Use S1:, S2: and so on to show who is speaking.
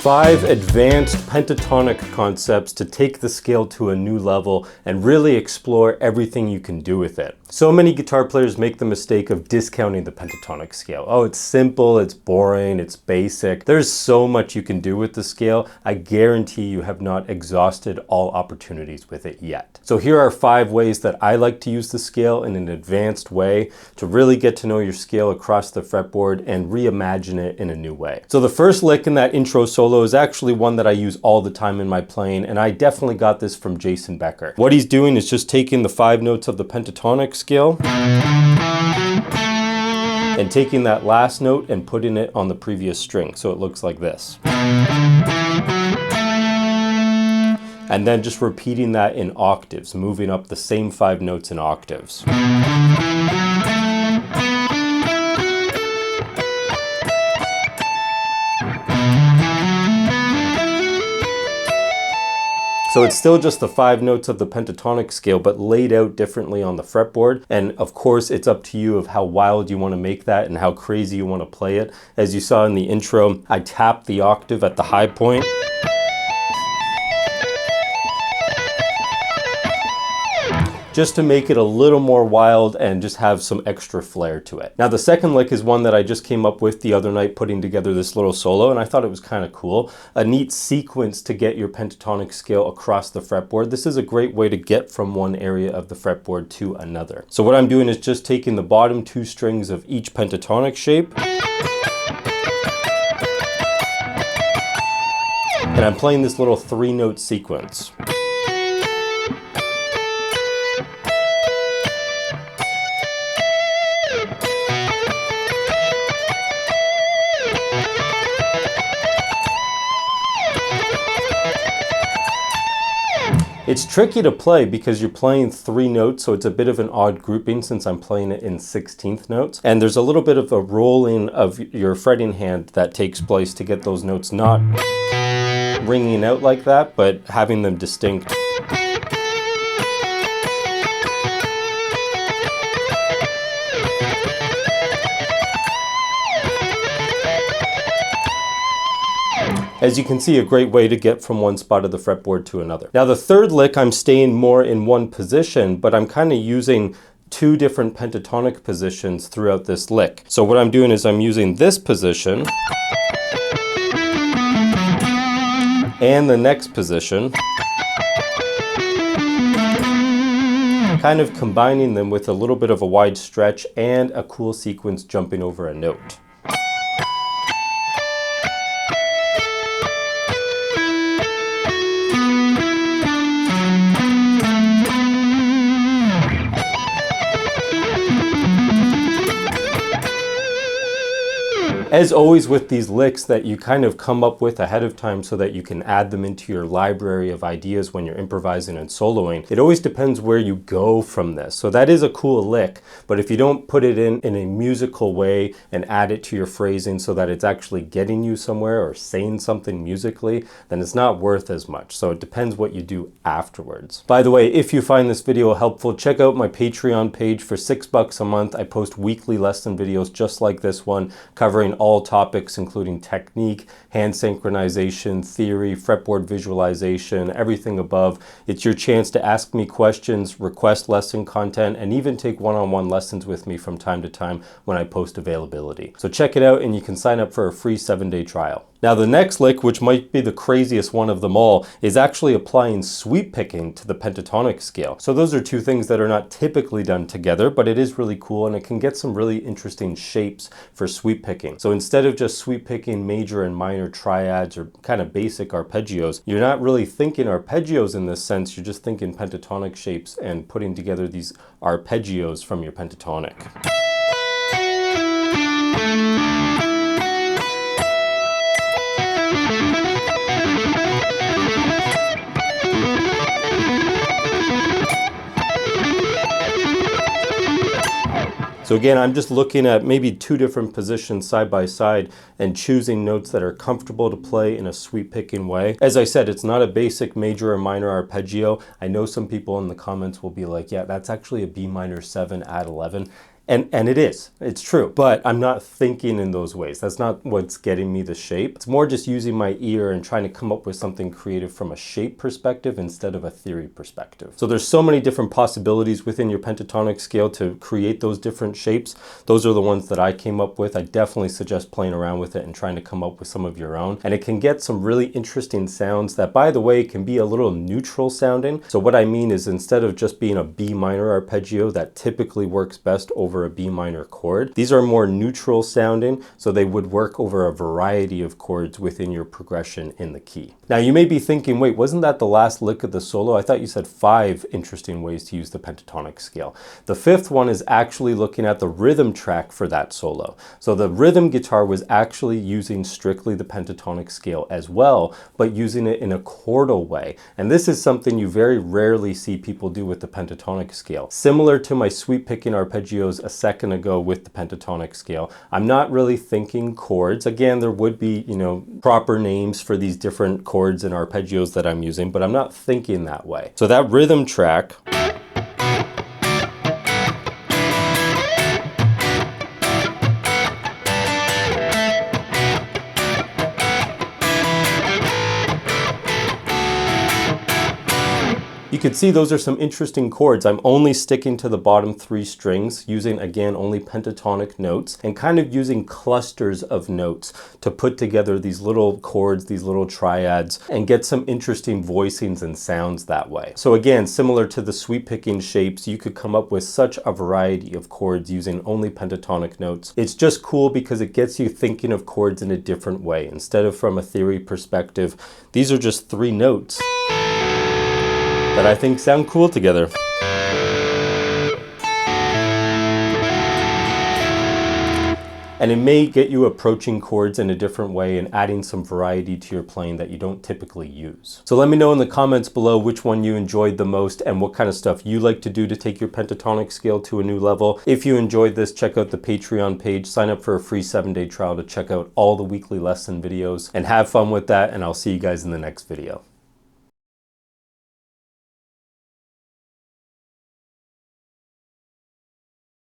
S1: 5 advanced pentatonic concepts to take the scale to a new level and really explore everything you can do with it. So many guitar players make the mistake of discounting the pentatonic scale. Oh, it's simple, it's boring, it's basic. There's so much you can do with the scale. I guarantee you have not exhausted all opportunities with it yet. So here are 5 ways that I like to use the scale in an advanced way to really get to know your scale across the fretboard and reimagine it in a new way. So the first lick in that intro solo is actually one that I use all the time in my playing, and I definitely got this from Becker. What he's doing is just taking the 5 notes of the pentatonic scale and taking that last note and putting it on the previous string, so it looks like this. And then just repeating that in octaves, moving up the same 5 notes in octaves. So it's still just the 5 notes of the pentatonic scale, but laid out differently on the fretboard. And of course, it's up to you of how wild you want to make that and how crazy you want to play it. As you saw in the intro, I tapped the octave at the high point. Just to make it a little more wild and just have some extra flair to it. Now the second lick is one that I just came up with the other night putting together this little solo, and I thought it was kind of cool. A neat sequence to get your pentatonic scale across the fretboard. This is a great way to get from one area of the fretboard to another. So what I'm doing is just taking the bottom 2 strings of each pentatonic shape, and I'm playing this little 3-note sequence. It's tricky to play because you're playing 3 notes, so it's a bit of an odd grouping since I'm playing it in 16th notes. And there's a little bit of a rolling of your fretting hand that takes place to get those notes not ringing out like that, but having them distinct. As you can see, a great way to get from one spot of the fretboard to another. Now the third lick, I'm staying more in one position, but I'm kind of using 2 different pentatonic positions throughout this lick. So what I'm doing is I'm using this position and the next position, kind of combining them with a little bit of a wide stretch and a cool sequence jumping over a note. As always with these licks that you kind of come up with ahead of time so that you can add them into your library of ideas when you're improvising and soloing, it always depends where you go from this. So that is a cool lick, but if you don't put it in a musical way and add it to your phrasing so that it's actually getting you somewhere or saying something musically, then it's not worth as much. So it depends what you do afterwards. By the way, if you find this video helpful, check out my Patreon page. For $6 a month, I post weekly lesson videos just like this one, covering all topics including technique, hand synchronization, theory, fretboard visualization, everything above. It's your chance to ask me questions, request lesson content, and even take one-on-one lessons with me from time to time when I post availability. So check it out and you can sign up for a free 7-day trial. Now the next lick, which might be the craziest one of them all, is actually applying sweep picking to the pentatonic scale. So those are 2 things that are not typically done together, but it is really cool and it can get some really interesting shapes for sweep picking. So instead of just sweep picking major and minor triads or kind of basic arpeggios, you're not really thinking arpeggios in this sense, you're just thinking pentatonic shapes and putting together these arpeggios from your pentatonic. So again, I'm just looking at maybe 2 different positions side by side and choosing notes that are comfortable to play in a sweep picking way. As I said, it's not a basic major or minor arpeggio. I know some people in the comments will be like, yeah, that's actually a B minor 7 add 11. And it's true, but I'm not thinking in those ways. That's not what's getting me the shape. It's more just using my ear and trying to come up with something creative from a shape perspective instead of a theory perspective. So there's so many different possibilities within your pentatonic scale to create those different shapes. Those are the ones that I came up with. I definitely suggest playing around with it and trying to come up with some of your own. And it can get some really interesting sounds that, by the way, can be a little neutral sounding. So what I mean is, instead of just being a B minor arpeggio that typically works best over a B minor chord, these are more neutral sounding, so they would work over a variety of chords within your progression in the key. Now you may be thinking, wait, wasn't that the last lick of the solo? I thought you said 5 interesting ways to use the pentatonic scale. The 5th one is actually looking at the rhythm track for that solo. So the rhythm guitar was actually using strictly the pentatonic scale as well, but using it in a chordal way. And this is something you very rarely see people do with the pentatonic scale. Similar to my sweep picking arpeggios a second ago with the pentatonic scale, I'm not really thinking chords. Again, there would be, proper names for these different chords and arpeggios that I'm using, but I'm not thinking that way. So that rhythm track, you can see those are some interesting chords. I'm only sticking to the bottom 3 strings, using, again, only pentatonic notes, and kind of using clusters of notes to put together these little chords, these little triads, and get some interesting voicings and sounds that way. So again, similar to the sweep picking shapes, you could come up with such a variety of chords using only pentatonic notes. It's just cool because it gets you thinking of chords in a different way. Instead of from a theory perspective, these are just 3 notes that I think sound cool together. And it may get you approaching chords in a different way and adding some variety to your playing that you don't typically use. So let me know in the comments below which one you enjoyed the most and what kind of stuff you like to do to take your pentatonic scale to a new level. If you enjoyed this, check out the Patreon page, sign up for a free 7-day trial to check out all the weekly lesson videos, and have fun with that, and I'll see you guys in the next video.